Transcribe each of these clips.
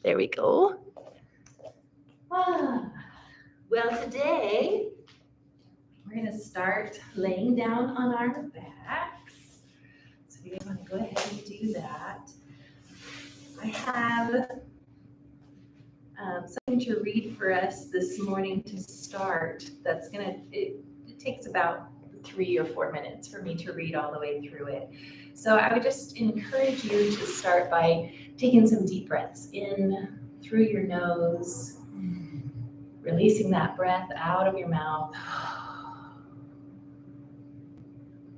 There we go. Well, today we're going to start laying down on our backs. So if you guys want to go ahead and do that. I have something to read for us this morning to start. It takes about 3 or 4 minutes for me to read all the way through it. So I would just encourage you to start by taking some deep breaths in through your nose, releasing that breath out of your mouth.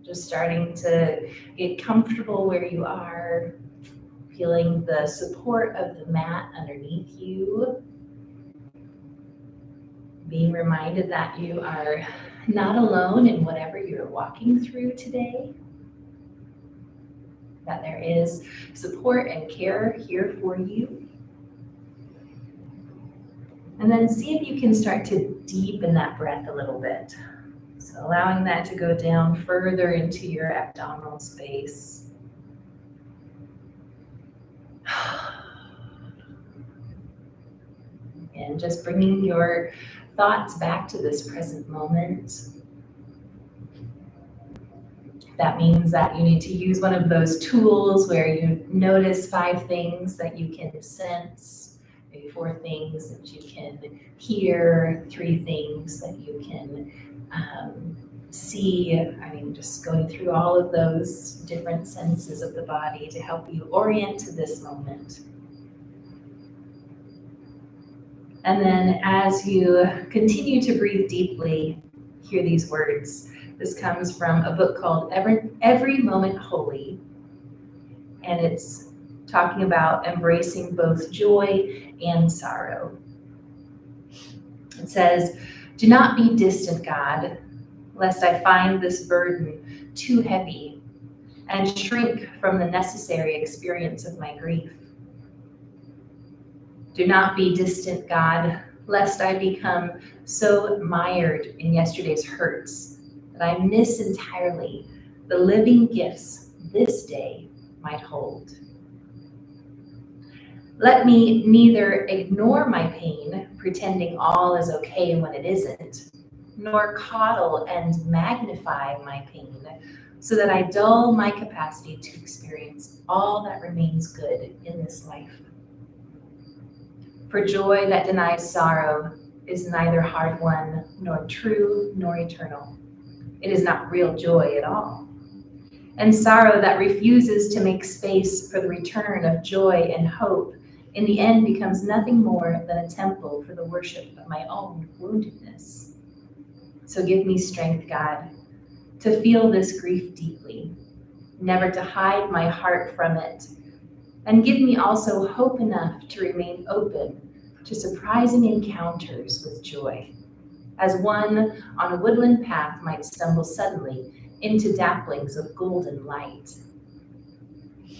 Just starting to get comfortable where you are, feeling the support of the mat underneath you. Being reminded that you are not alone in whatever you're walking through today. That there is support and care here for you. And then see if you can start to deepen that breath a little bit. So allowing that to go down further into your abdominal space. And just bringing your thoughts back to this present moment. That means that you need to use one of those tools where you notice 5 things that you can sense, maybe 4 things that you can hear, 3 things that you can see. Just going through all of those different senses of the body to help you orient to this moment. And then as you continue to breathe deeply, hear these words. This comes from a book called Every Moment Holy, and it's talking about embracing both joy and sorrow. It says, "Do not be distant, God, lest I find this burden too heavy and shrink from the necessary experience of my grief. Do not be distant, God, lest I become so mired in yesterday's hurts that I miss entirely the living gifts this day might hold. Let me neither ignore my pain, pretending all is okay when it isn't, nor coddle and magnify my pain so that I dull my capacity to experience all that remains good in this life. For joy that denies sorrow is neither hard-won, nor true, nor eternal. It is not real joy at all. And sorrow that refuses to make space for the return of joy and hope in the end becomes nothing more than a temple for the worship of my own woundedness. So give me strength, God, to feel this grief deeply, never to hide my heart from it, and give me also hope enough to remain open to surprising encounters with joy, as one on a woodland path might stumble suddenly into dapplings of golden light.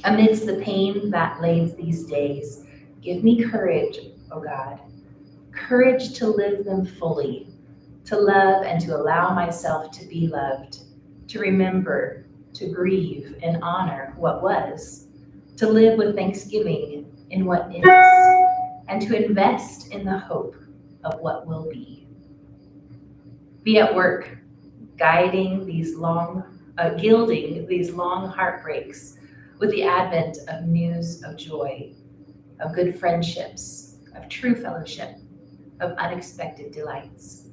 Amidst the pain that lays these days, give me courage, O God, courage to live them fully, to love and to allow myself to be loved, to remember, to grieve and honor what was, to live with thanksgiving in what is, and to invest in the hope of what will be. Be at work, gilding these long heartbreaks with the advent of news of joy, of good friendships, of true fellowship, of unexpected delights.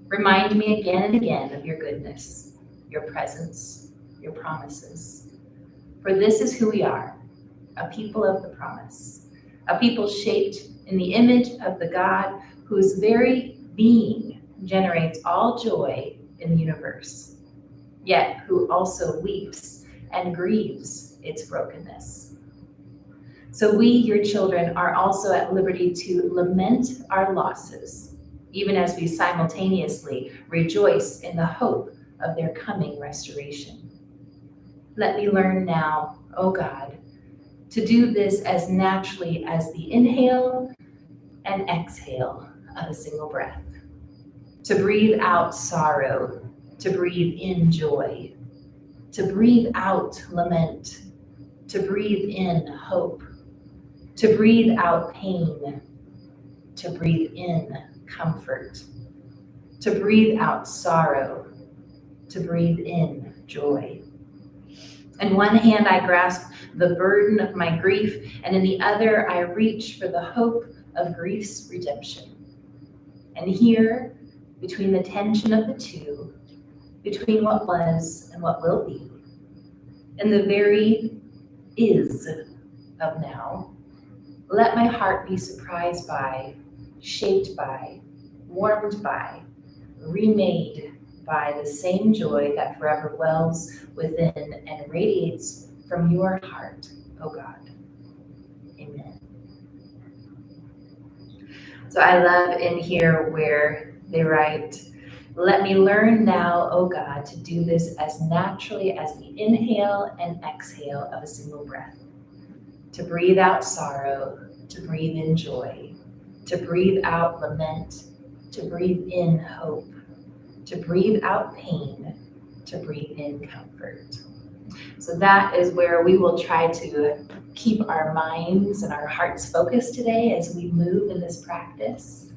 Remind me again and again of your goodness, your presence, your promises. For this is who we are, a people of the promise, a people shaped in the image of the God whose very being generates all joy in the universe, yet who also weeps and grieves its brokenness. So we, your children, are also at liberty to lament our losses, even as we simultaneously rejoice in the hope of their coming restoration. Let me learn now, O God, to do this as naturally as the inhale and exhale of a single breath, to breathe out sorrow, to breathe in joy, to breathe out lament, to breathe in hope, to breathe out pain, to breathe in comfort, to breathe out sorrow, to breathe in joy. In one hand, I grasp the burden of my grief, and in the other, I reach for the hope of grief's redemption. And here, between the tension of the two, between what was and what will be, and the very is of now, let my heart be surprised by, shaped by, warmed by, remade by the same joy that forever wells within and radiates from your heart, O God. Amen. So I love in here where they write, let me learn now, O God, to do this as naturally as the inhale and exhale of a single breath. To breathe out sorrow, to breathe in joy, to breathe out lament, to breathe in hope, to breathe out pain, to breathe in comfort. So that is where we will try to keep our minds and our hearts focused today as we move in this practice.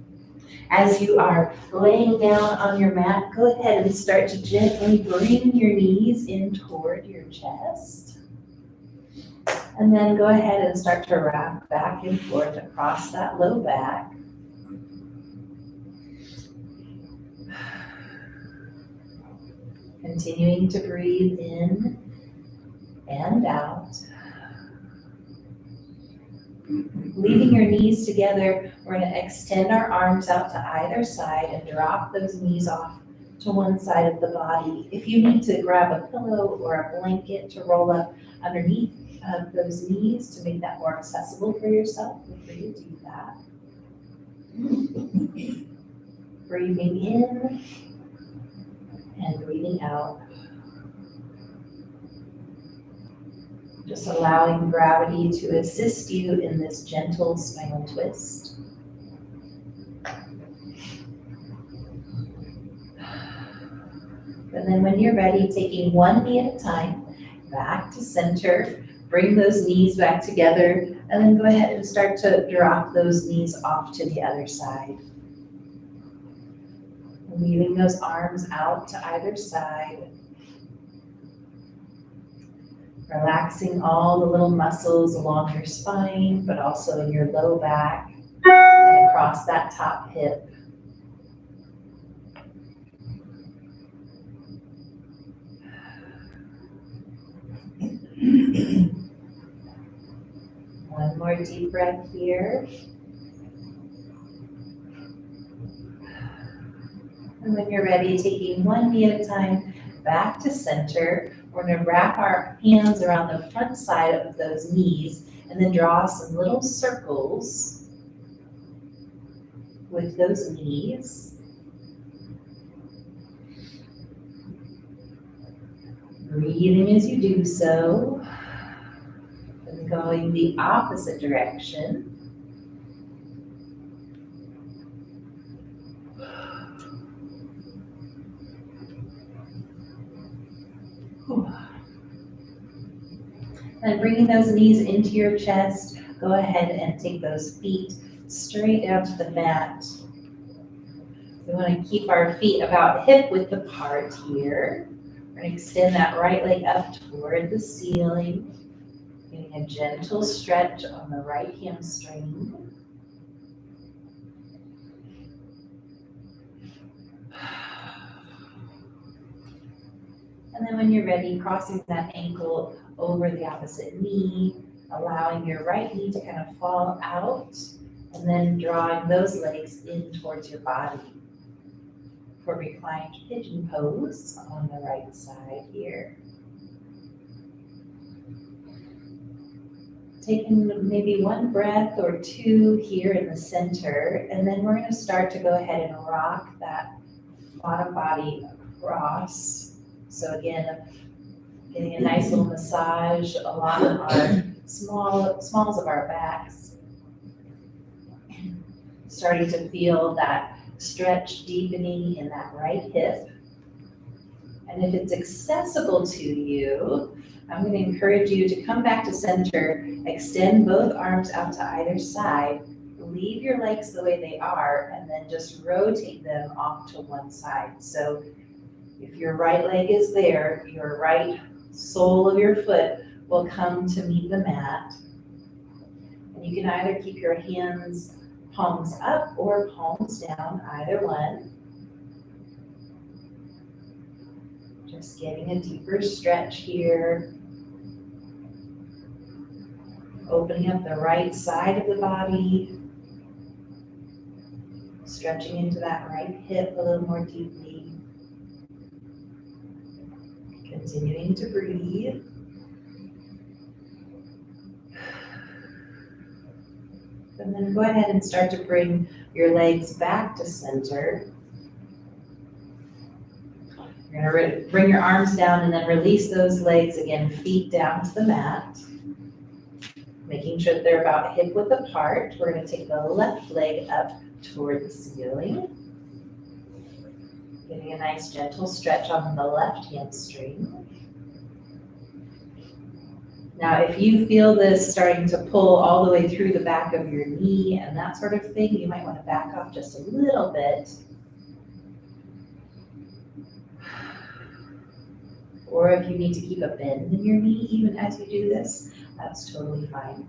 As you are laying down on your mat, go ahead and start to gently bring your knees in toward your chest. And then go ahead and start to rock back and forth across that low back. Continuing to breathe in and out. Leaving your knees together, we're going to extend our arms out to either side and drop those knees off to one side of the body. If you need to grab a pillow or a blanket to roll up underneath of those knees to make that more accessible for yourself, feel free to do that. Breathing in and breathing out. Just allowing gravity to assist you in this gentle spinal twist. And then when you're ready, taking one knee at a time, back to center, bring those knees back together, and then go ahead and start to drop those knees off to the other side. Leaving those arms out to either side. Relaxing all the little muscles along your spine, but also in your low back and across that top hip. One more deep breath here. And when you're ready, taking one knee at a time, back to center. We're going to wrap our hands around the front side of those knees and then draw some little circles with those knees. Breathing as you do so, and going the opposite direction. And bringing those knees into your chest, go ahead and take those feet straight down to the mat. We want to keep our feet about hip width apart here. We're going to extend that right leg up toward the ceiling, getting a gentle stretch on the right hamstring. And then when you're ready, crossing that ankle over the opposite knee, allowing your right knee to kind of fall out, and then drawing those legs in towards your body for reclined pigeon pose on the right side here. Taking maybe one breath or two here in the center, and then we're going to start to go ahead and rock that bottom body across. So again, getting a nice little massage along our smalls of our backs. Starting to feel that stretch deepening in that right hip. And if it's accessible to you, I'm going to encourage you to come back to center, extend both arms out to either side, leave your legs the way they are, and then just rotate them off to one side. So if your right leg is there, your right sole of your foot will come to meet the mat. And you can either keep your hands palms up or palms down, either one. Just getting a deeper stretch here. Opening up the right side of the body. Stretching into that right hip a little more deeply. Continuing to breathe. And then go ahead and start to bring your legs back to center. You're going to bring your arms down and then release those legs again, feet down to the mat. Making sure that they're about hip width apart. We're going to take the left leg up toward the ceiling. Getting a nice gentle stretch on the left hamstring. Now, if you feel this starting to pull all the way through the back of your knee and that sort of thing, you might want to back off just a little bit. Or if you need to keep a bend in your knee even as you do this, that's totally fine.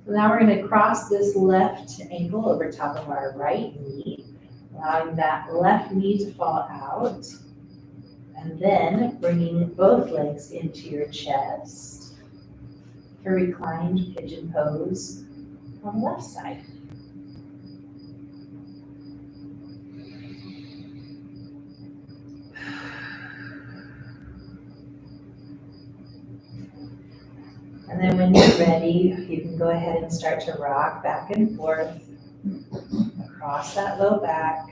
So now we're going to cross this left ankle over top of our right knee, allowing that left knee to fall out. And then bringing both legs into your chest for reclined pigeon pose on the left side. And then when you're ready, you can go ahead and start to rock back and forth across that low back,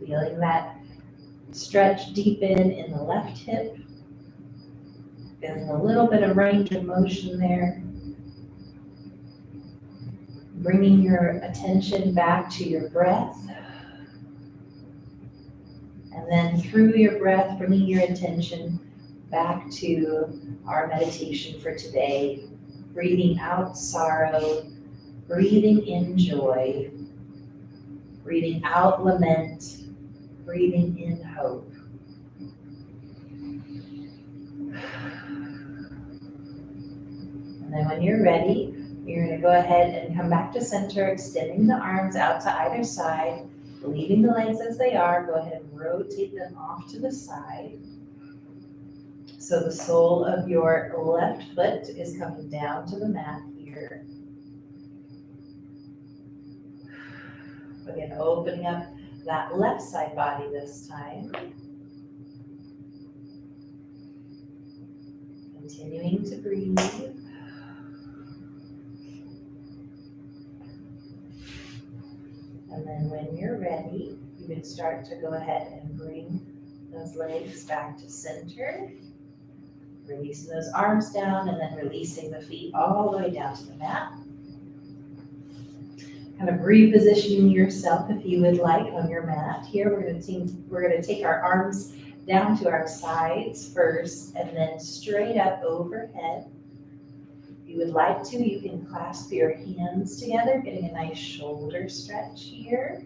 feeling that stretch deepen in the left hip, feeling a little bit of range of motion there. Bringing your attention back to your breath. And then through your breath, bringing your attention back to our meditation for today. Breathing out sorrow, breathing in joy, breathing out lament, breathing in hope. And then when you're ready, you're going to go ahead and come back to center, extending the arms out to either side, leaving the legs as they are. Go ahead and rotate them off to the side. So the sole of your left foot is coming down to the mat here. Again, opening up that left side body this time. Continuing to breathe. And then when you're ready, you can start to go ahead and bring those legs back to center. Releasing those arms down and then releasing the feet all the way down to the mat. Kind of repositioning yourself if you would like on your mat. Here we're going to take our arms down to our sides first and then straight up overhead. If you would like to, you can clasp your hands together, getting a nice shoulder stretch here.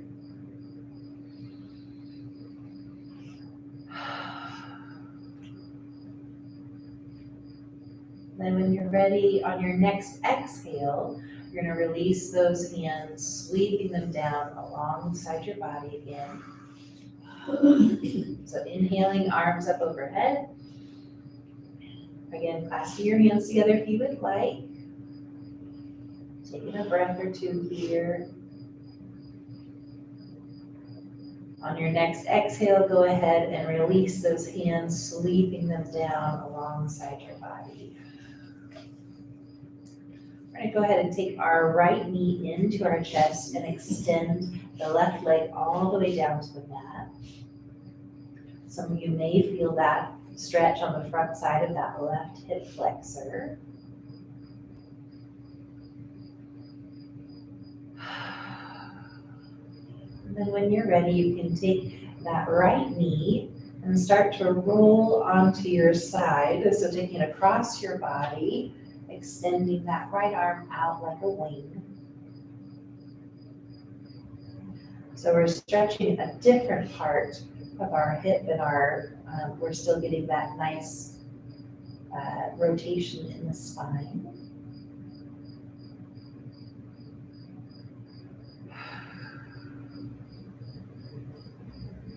Then when you're ready, on your next exhale, you're going to release those hands, sweeping them down alongside your body again. So inhaling, arms up overhead. Again, clasping your hands together if you would like. Taking a breath or two here. On your next exhale, go ahead and release those hands, sweeping them down alongside your body. We're going to go ahead and take our right knee into our chest and extend the left leg all the way down to the mat. Some of you may feel that stretch on the front side of that left hip flexor. And then when you're ready, you can take that right knee and start to roll onto your side. So taking it across your body, extending that right arm out like a wing. So we're stretching a different part of our hip and we're still getting that nice rotation in the spine.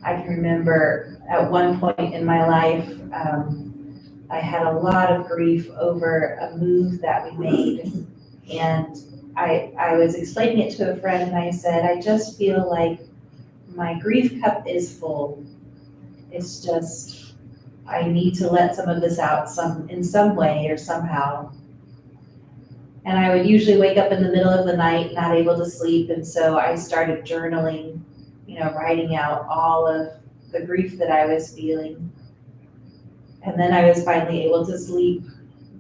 I can remember at one point in my life, I had a lot of grief over a move that we made. And I was explaining it to a friend and I said, I just feel like my grief cup is full. It's just, I need to let some of this out in some way or somehow. And I would usually wake up in the middle of the night, not able to sleep. And so I started journaling, writing out all of the grief that I was feeling. And then I was finally able to sleep.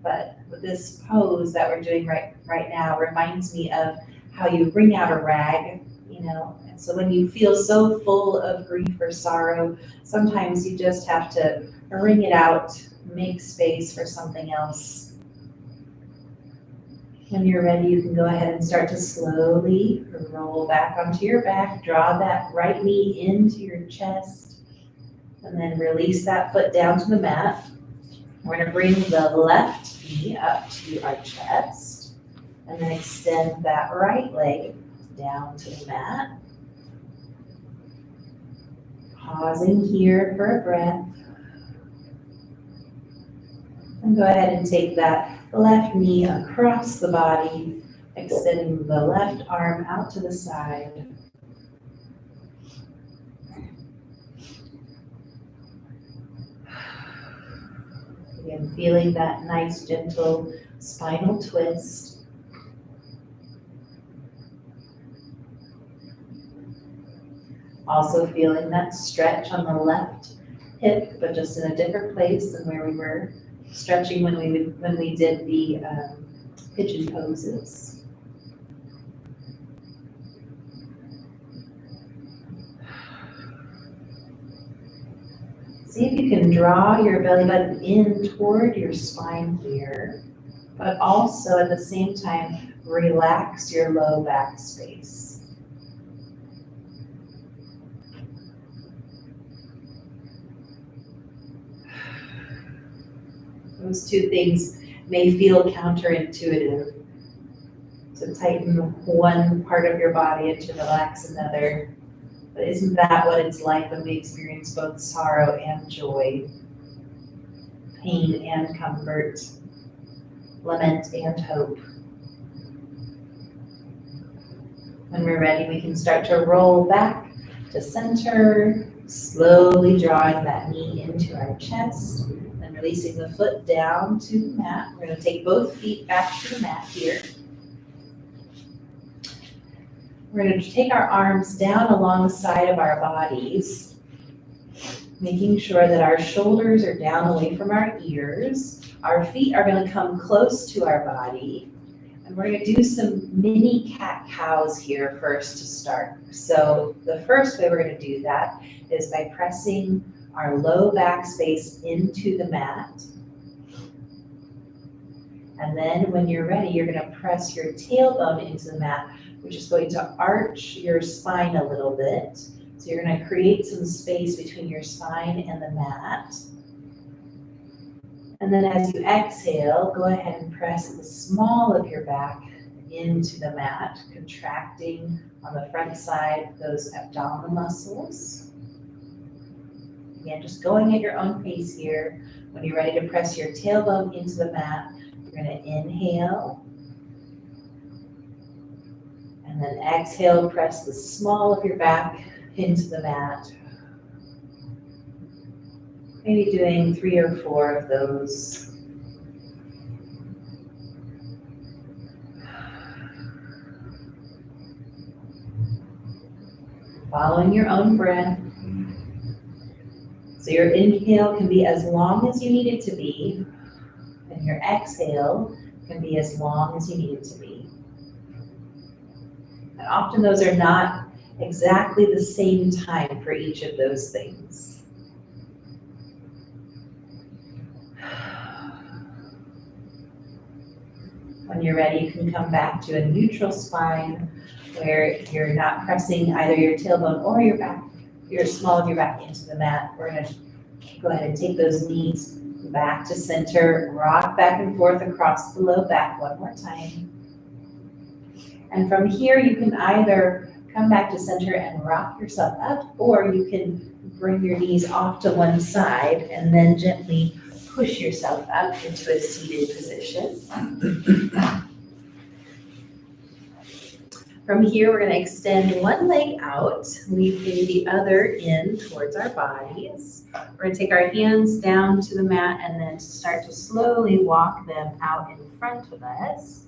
But this pose that we're doing right now reminds me of how you wring out a rag, And so when you feel so full of grief or sorrow, sometimes you just have to wring it out, make space for something else. When you're ready, you can go ahead and start to slowly roll back onto your back, draw that right knee into your chest, and then release that foot down to the mat. We're going to bring the left knee up to our chest, and then extend that right leg down to the mat. Pausing here for a breath. And go ahead and take that left knee across the body, extending the left arm out to the side. Again, feeling that nice, gentle spinal twist. Also feeling that stretch on the left hip, but just in a different place than where we were stretching when we did the pigeon poses. See if you can draw your belly button in toward your spine here, but also at the same time relax your low back space. Those two things may feel counterintuitive. To tighten one part of your body and to relax another. But isn't that what it's like when we experience both sorrow and joy, pain and comfort, lament and hope? When we're ready, we can start to roll back to center, slowly drawing that knee into our chest. Releasing the foot down to the mat. We're going to take both feet back to the mat here. We're going to take our arms down along the side of our bodies, making sure that our shoulders are down away from our ears. Our feet are going to come close to our body. And we're going to do some mini cat-cows here first to start. So the first way we're going to do that is by pressing our low back space into the mat. And then when you're ready, you're going to press your tailbone into the mat, which is going to arch your spine a little bit. So you're going to create some space between your spine and the mat. And then as you exhale, go ahead and press the small of your back into the mat, contracting on the front side those abdominal muscles. Again, just going at your own pace here. When you're ready to press your tailbone into the mat, you're going to inhale. And then exhale, press the small of your back into the mat. Maybe doing 3 or 4 of those. Following your own breath. So your inhale can be as long as you need it to be, and your exhale can be as long as you need it to be. And often those are not exactly the same time for each of those things. When you're ready, you can come back to a neutral spine where you're not pressing either your tailbone or your back, your small of your back into the mat. We're gonna go ahead and take those knees back to center, rock back and forth across the low back one more time. And from here, you can either come back to center and rock yourself up, or you can bring your knees off to one side and then gently push yourself up into a seated position. From here, we're going to extend one leg out, leaving the other in towards our bodies. We're going to take our hands down to the mat and then start to slowly walk them out in front of us.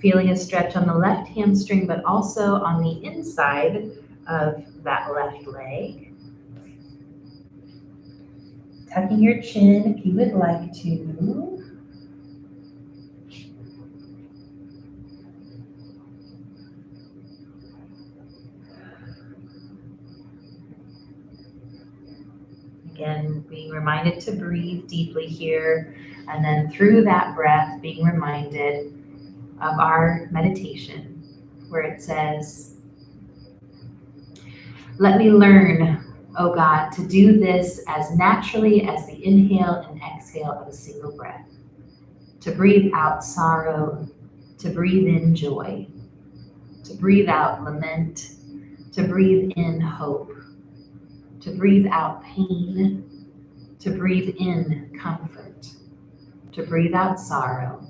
Feeling a stretch on the left hamstring, but also on the inside of that left leg. Tucking your chin if you would like to. Again, being reminded to breathe deeply here, and then through that breath, being reminded of our meditation, where it says, "Let me learn, O God, to do this as naturally as the inhale and exhale of a single breath, to breathe out sorrow, to breathe in joy, to breathe out lament, to breathe in hope, to breathe out pain, to breathe in comfort, to breathe out sorrow,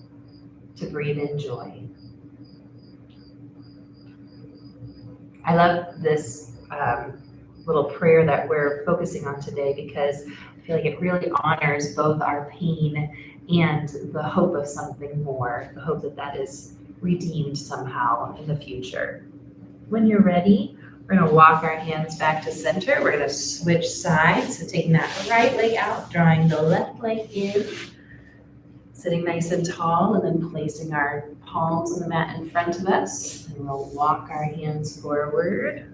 to breathe in joy." I love this little prayer that we're focusing on today because I feel like it really honors both our pain and the hope of something more, the hope that that is redeemed somehow in the future. When you're ready, we're going to walk our hands back to center. We're going to switch sides. So taking that right leg out, drawing the left leg in, sitting nice and tall, and then placing our palms on the mat in front of us. And we'll walk our hands forward.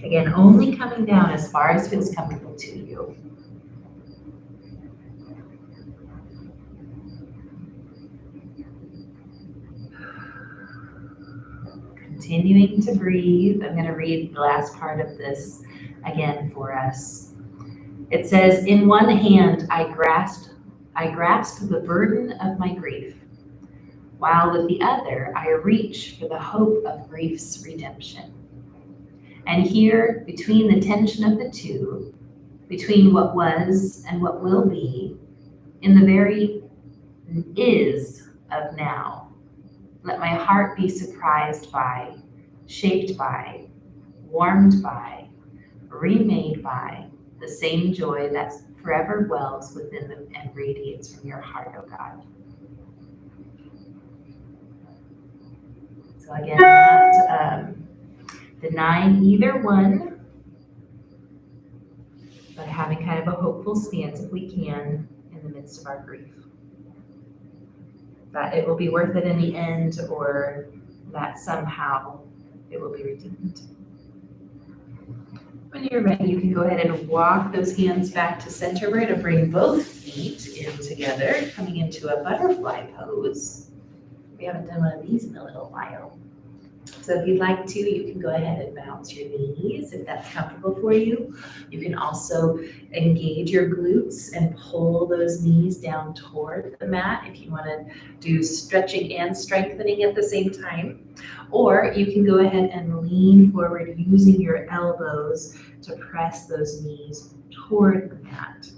Again, only coming down as far as feels comfortable to you. Continuing to breathe. I'm going to read the last part of this again for us. It says, "In one hand I grasp the burden of my grief, while with the other I reach for the hope of grief's redemption. And here, between the tension of the two, between what was and what will be, in the very is of now, let my heart be surprised by, shaped by, warmed by, remade by the same joy that forever wells within them and radiates from your heart, O God." So again, not denying either one, but having kind of a hopeful stance if we can in the midst of our grief. That it will be worth it in the end, or that somehow it will be redeemed. When you're ready, you can go ahead and walk those hands back to center. We're going to bring both feet in together, coming into a butterfly pose. We haven't done one of these in a little while. So if you'd like to, you can go ahead and bounce your knees if that's comfortable for you. You can also engage your glutes and pull those knees down toward the mat if you want to do stretching and strengthening at the same time. Or you can go ahead and lean forward using your elbows to press those knees toward the mat.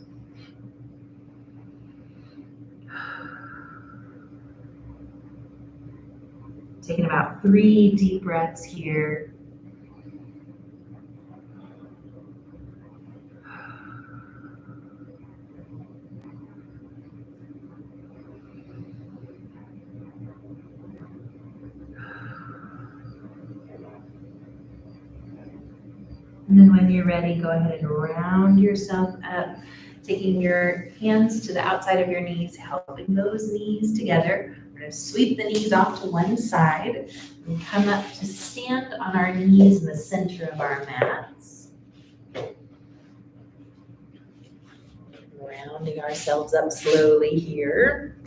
Taking about 3 deep breaths here. And then when you're ready, go ahead and round yourself up Taking your hands to the outside of your knees, helping those knees together. We're going to sweep the knees off to one side and come up to stand on our knees in the center of our mats. Rounding ourselves up slowly here.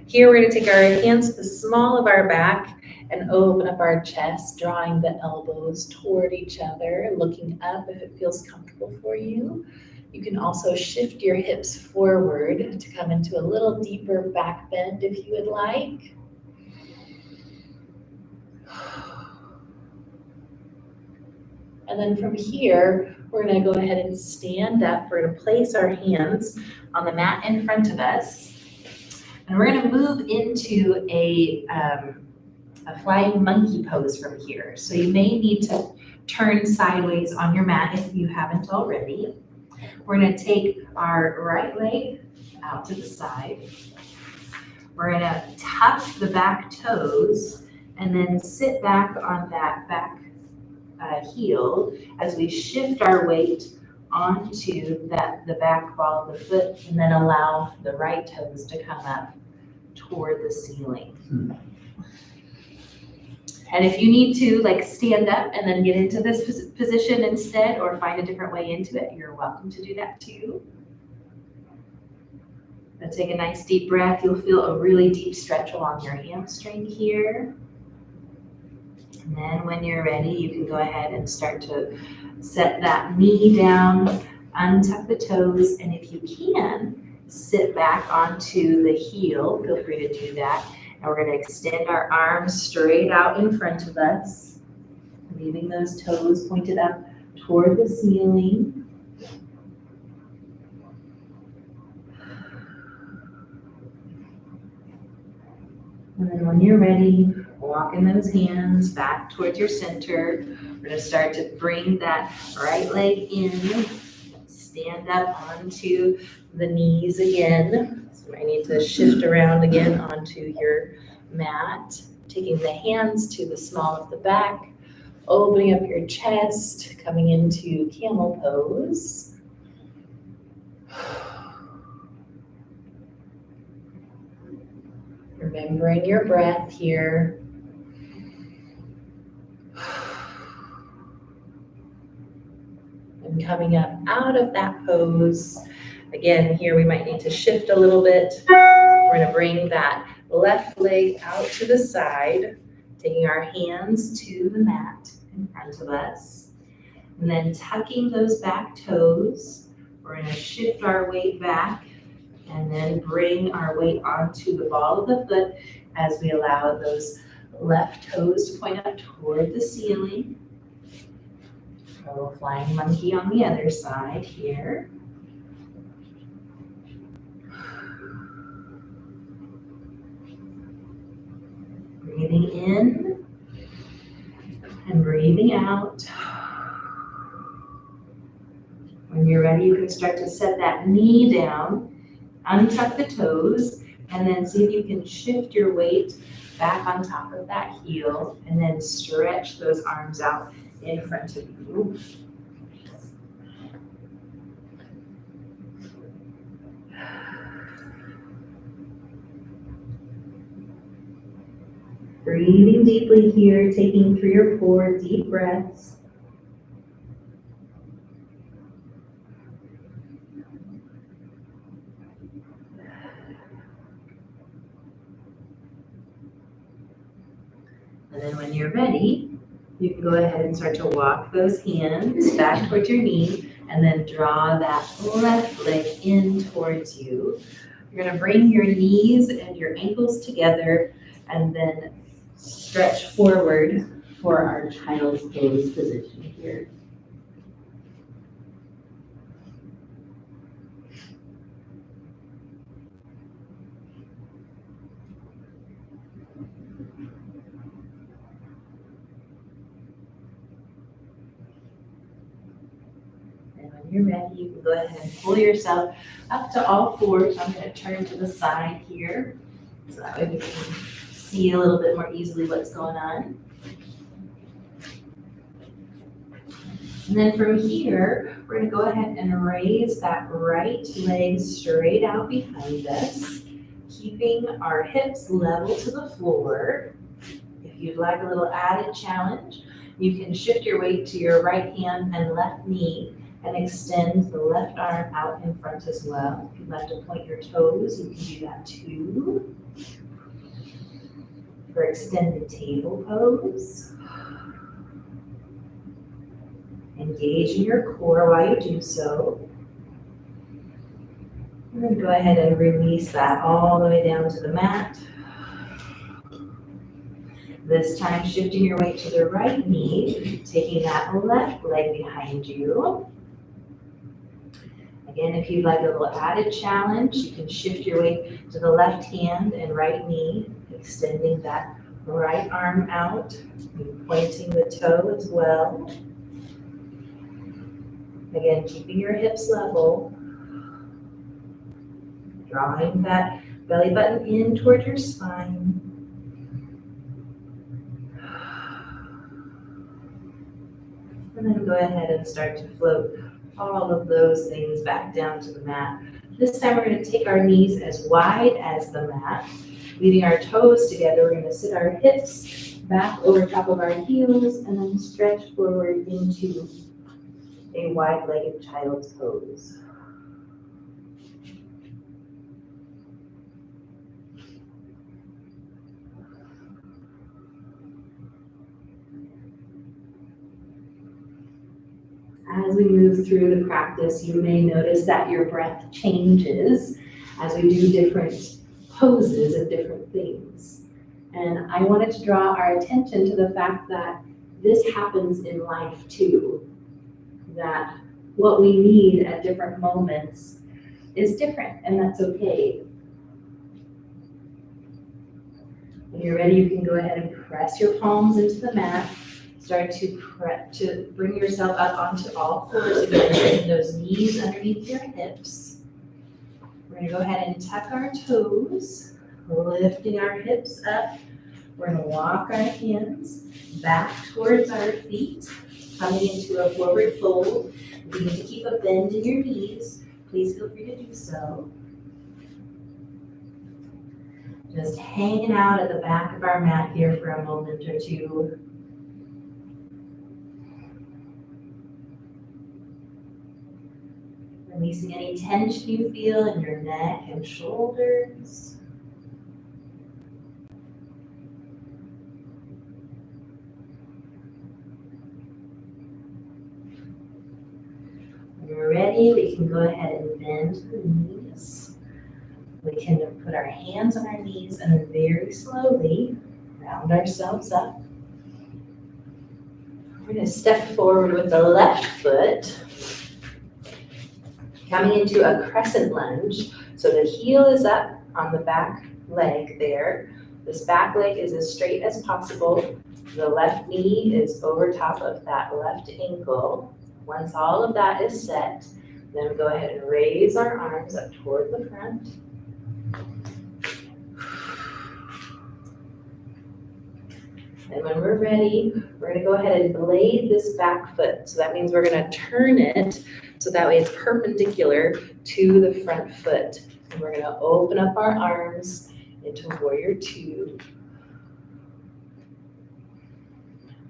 Here we're going to take our hands to the small of our back and open up our chest, drawing the elbows toward each other, looking up if it feels comfortable for you. You can also shift your hips forward to come into a little deeper back bend if you would like. And then from here, we're going to go ahead and stand up. We're going to place our hands on the mat in front of us. And we're going to move into a flying monkey pose from here. So you may need to turn sideways on your mat if you haven't already. We're going to take our right leg out to the side. We're going to tuck the back toes and then sit back on that back heel as we shift our weight onto the back ball of the foot and then allow the right toes to come up toward the ceiling. And if you need to stand up and then get into this position instead or find a different way into it, you're welcome to do that too. Now take a nice deep breath. You'll feel a really deep stretch along your hamstring here. And then when you're ready, you can go ahead and start to set that knee down, untuck the toes, and if you can, sit back onto the heel. Feel free to do that. And we're going to extend our arms straight out in front of us, leaving those toes pointed up toward the ceiling. And then when you're ready, walking those hands back towards your center. We're going to start to bring that right leg in, stand up onto the knees again. So I need to shift around again onto your mat, taking the hands to the small of the back, opening up your chest, coming into camel pose. Remembering your breath here. And coming up out of that pose. Again, here we might need to shift a little bit. We're going to bring that left leg out to the side, taking our hands to the mat in front of us. And then tucking those back toes, we're going to shift our weight back and then bring our weight onto the ball of the foot as we allow those left toes to point up toward the ceiling. A little flying monkey on the other side here. Breathing in and breathing out. When you're ready, you can start to set that knee down, untuck the toes, and then see if you can shift your weight back on top of that heel, and then stretch those arms out in front of you. Breathing deeply here, taking 3 or 4 deep breaths. And then when you're ready, you can go ahead and start to walk those hands back towards your knee and then draw that left leg in towards you. You're going to bring your knees and your ankles together and then stretch forward for our child's pose position here. And when you're ready, you can go ahead and pull yourself up to all fours. I'm going to turn to the side here so that way we can see a little bit more easily what's going on. And then from here, we're gonna go ahead and raise that right leg straight out behind us, keeping our hips level to the floor. If you'd like a little added challenge, you can shift your weight to your right hand and left knee and extend the left arm out in front as well. If you'd like to point your toes, you can do that too. For extended table pose. Engage in your core while you do so. We're going to go ahead and release that all the way down to the mat. This time, shifting your weight to the right knee, taking that left leg behind you. Again, if you'd like a little added challenge, you can shift your weight to the left hand and right knee, extending that right arm out, pointing the toe as well. Again, keeping your hips level, drawing that belly button in toward your spine. And then go ahead and start to float all of those things back down to the mat. This time we're going to take our knees as wide as the mat, leading our toes together. We're going to sit our hips back over top of our heels and then stretch forward into a wide-legged child's pose. As we move through the practice, you may notice that your breath changes as we do different poses of different things. And I wanted to draw our attention to the fact that this happens in life too, that what we need at different moments is different, and that's okay. When you're ready, you can go ahead and press your palms into the mat. Start to bring yourself up onto all fours again, bring those knees underneath your hips. We're gonna go ahead and tuck our toes, lifting our hips up. We're gonna walk our hands back towards our feet, coming into a forward fold. If you need to keep a bend in your knees, please feel free to do so. Just hanging out at the back of our mat here for a moment or two. Releasing any tension you feel in your neck and shoulders. When you're ready, we can go ahead and bend the knees. We can put our hands on our knees and then very slowly round ourselves up. We're going to step forward with the left foot. Coming into a crescent lunge, so the heel is up on the back leg there. This back leg is as straight as possible. The left knee is over top of that left ankle. Once all of that is set, then go ahead and raise our arms up toward the front. And when we're ready, we're going to go ahead and blade this back foot. So that means we're going to turn it so that way it's perpendicular to the front foot. And we're going to open up our arms into warrior two.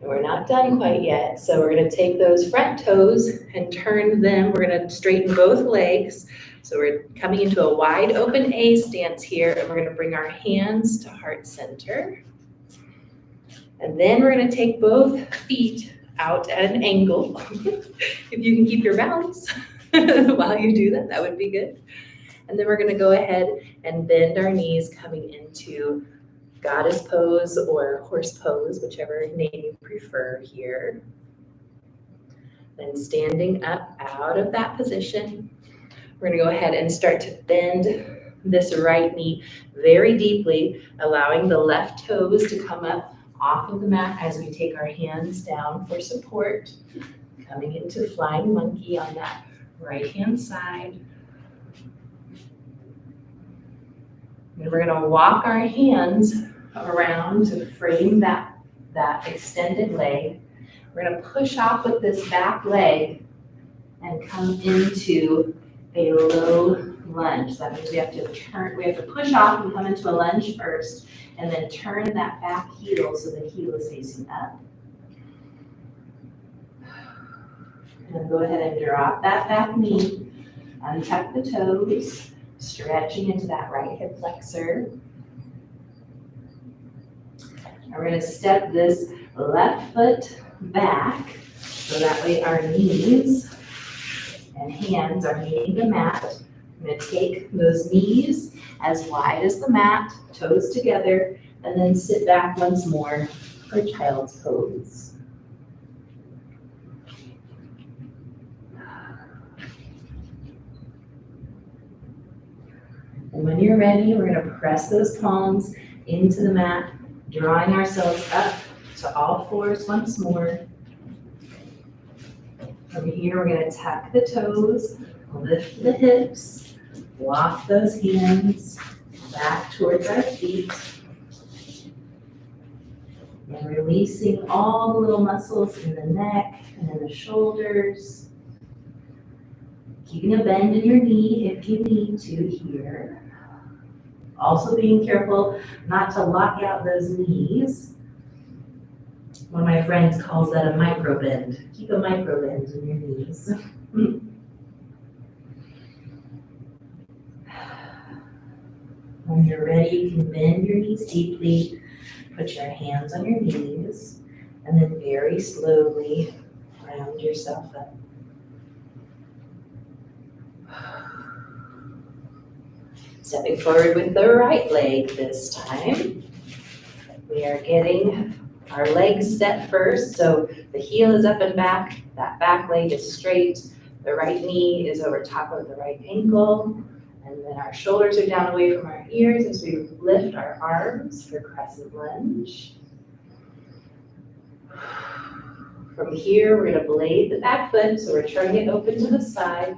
And we're not done quite yet. So we're going to take those front toes and turn them. We're going to straighten both legs. So we're coming into a wide open A stance here, and we're going to bring our hands to heart center. And then we're going to take both feet out at an angle. If you can keep your balance while you do that, that would be good. And then we're going to go ahead and bend our knees, coming into goddess pose or horse pose, whichever name you prefer here. Then standing up out of that position, we're going to go ahead and start to bend this right knee very deeply, allowing the left toes to come up off of the mat as we take our hands down for support, coming into flying monkey on that right hand side. And we're going to walk our hands around to frame that extended leg. We're gonna push off with this back leg and come into a low lunge. So that means we have to push off and come into a lunge first, and then turn that back heel so the heel is facing up. And then go ahead and drop that back knee, untuck the toes, stretching into that right hip flexor. And we're gonna step this left foot back, so that way our knees and hands are meeting the mat. I'm gonna take those knees as wide as the mat, toes together, and then sit back once more for child's pose. And when you're ready, we're gonna press those palms into the mat, drawing ourselves up to all fours once more. From here, we're gonna tuck the toes, lift the hips, walk those hands back towards our feet. And releasing all the little muscles in the neck and in the shoulders. Keeping a bend in your knee if you need to here. Also being careful not to lock out those knees. One of my friends calls that a micro bend. Keep a micro bend in your knees. When you're ready, you can bend your knees deeply, put your hands on your knees, and then very slowly round yourself up. Stepping forward with the right leg this time. We are getting our legs set first, so the heel is up and back, that back leg is straight, the right knee is over top of the right ankle, and then our shoulders are down away from our ears as we lift our arms for crescent lunge. From here, we're gonna blade the back foot, so we're turning it open to the side.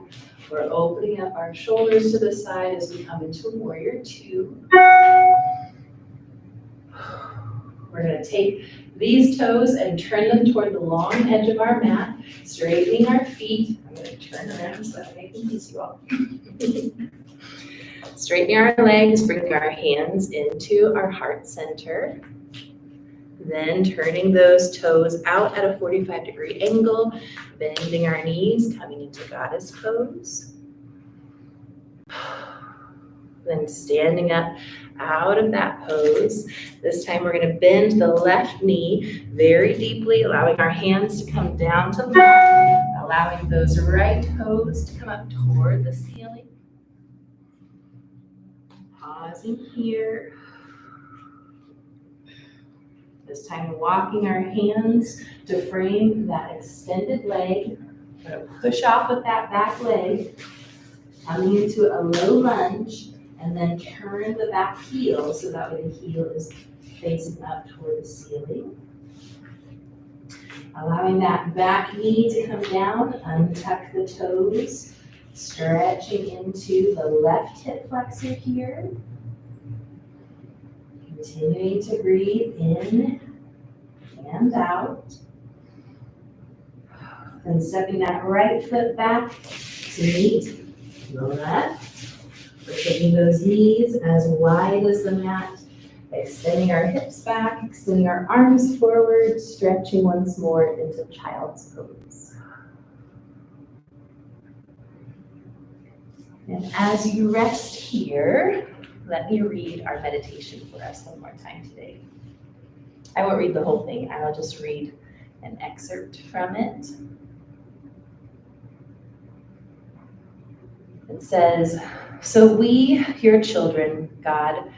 We're opening up our shoulders to the side as we come into warrior two. We're gonna take these toes and turn them toward the long edge of our mat, straightening our feet. I'm gonna turn around so I make them easy all. Straightening our legs, bringing our hands into our heart center. Then turning those toes out at a 45-degree angle, bending our knees, coming into goddess pose. Then standing up out of that pose. This time we're going to bend the left knee very deeply, allowing our hands to come down to the mat, allowing those right toes to come up toward the ceiling. Pausing here. This time walking our hands to frame that extended leg. We're going to push off with that back leg, coming into a low lunge, and then turn the back heel so that way the heel is facing up toward the ceiling. Allowing that back knee to come down, untuck the toes, stretching into the left hip flexor here. Continuing to breathe in and out. Then stepping that right foot back to meet the left. We're taking those knees as wide as the mat, extending our hips back, extending our arms forward, stretching once more into child's pose. And as you rest here, let me read our meditation for us one more time today. I won't read the whole thing. I will just read an excerpt from it. It says, "So we, your children, God,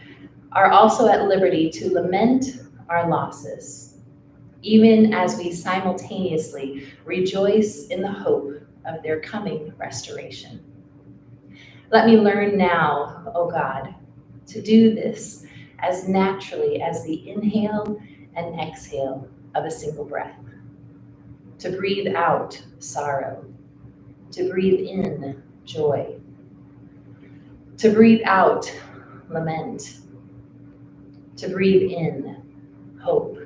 are also at liberty to lament our losses, even as we simultaneously rejoice in the hope of their coming restoration. Let me learn now, O God, to do this as naturally as the inhale and exhale of a single breath, to breathe out sorrow, to breathe in joy, to breathe out lament, to breathe in hope,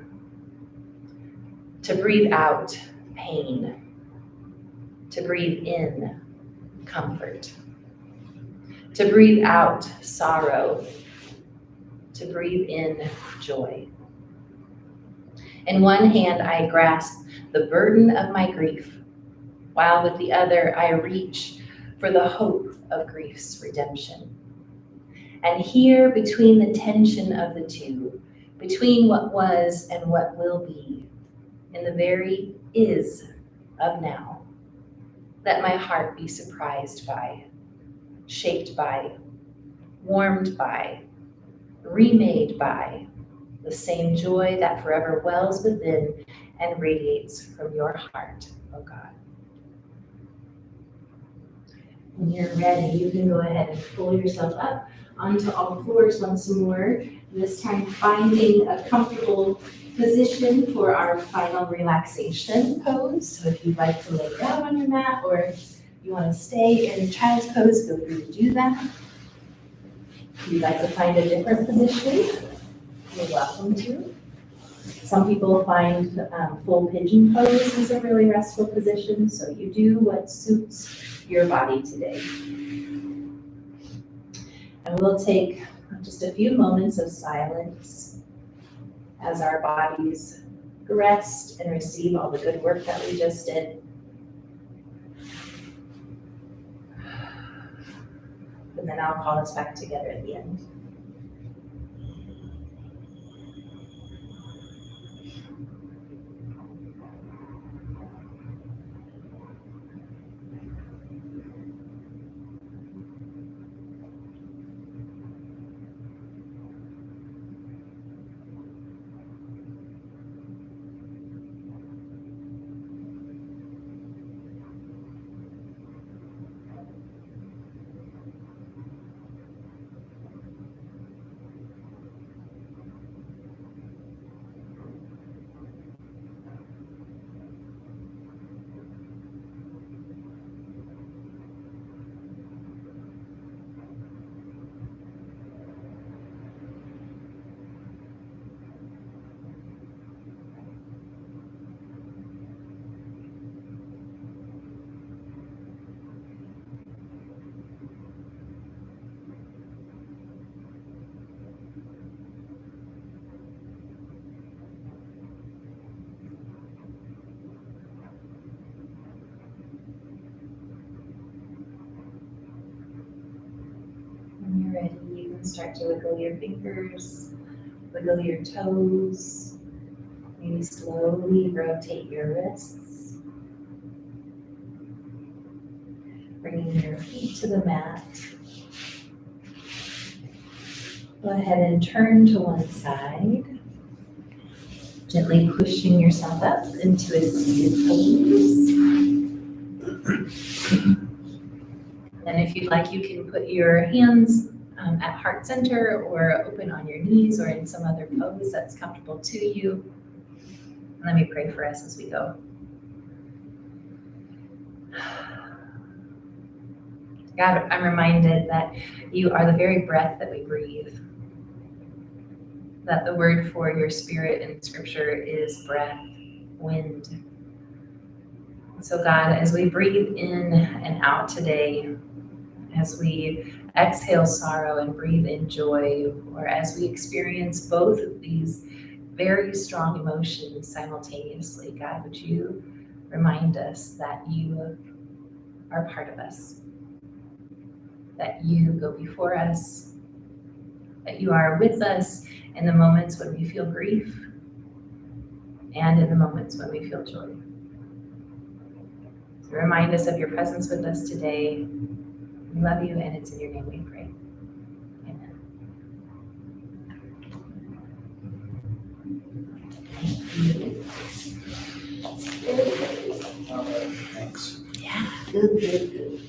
to breathe out pain, to breathe in comfort, to breathe out sorrow, to breathe in joy. In one hand, I grasp the burden of my grief, while with the other, I reach for the hope of grief's redemption. And here, between the tension of the two, between what was and what will be, in the very is of now, let my heart be surprised by, shaped by, warmed by, remade by the same joy that forever wells within and radiates from your heart, oh God. When you're ready, you can go ahead and pull yourself up onto all fours once more, this time finding a comfortable position for our final relaxation pose. So if you'd like to lay down on your mat, or if you want to stay in child's pose, feel free to do that. If you'd like to find a different position, you're welcome to. Some people find full pigeon pose is a really restful position, so you do what suits your body today. And we'll take just a few moments of silence as our bodies rest and receive all the good work that we just did. And then I'll call us back together at the end. When you're ready, you can start to wiggle your fingers, wiggle your toes, maybe slowly rotate your wrists, bringing your feet to the mat. Go ahead and turn to one side, gently pushing yourself up into a seated pose. And if you'd like, you can put your hands at heart center or open on your knees or in some other pose that's comfortable to you. And let me pray for us as we go. God, I'm reminded that you are the very breath that we breathe, that the word for your spirit in scripture is breath, wind. So God, as we breathe in and out today, as we exhale sorrow and breathe in joy, or as we experience both of these very strong emotions simultaneously, God, would you remind us that you are part of us, that you go before us, that you are with us in the moments when we feel grief and in the moments when we feel joy. So remind us of your presence with us today. We love you, and it's in your name we pray. Amen. Thanks. Yeah, good.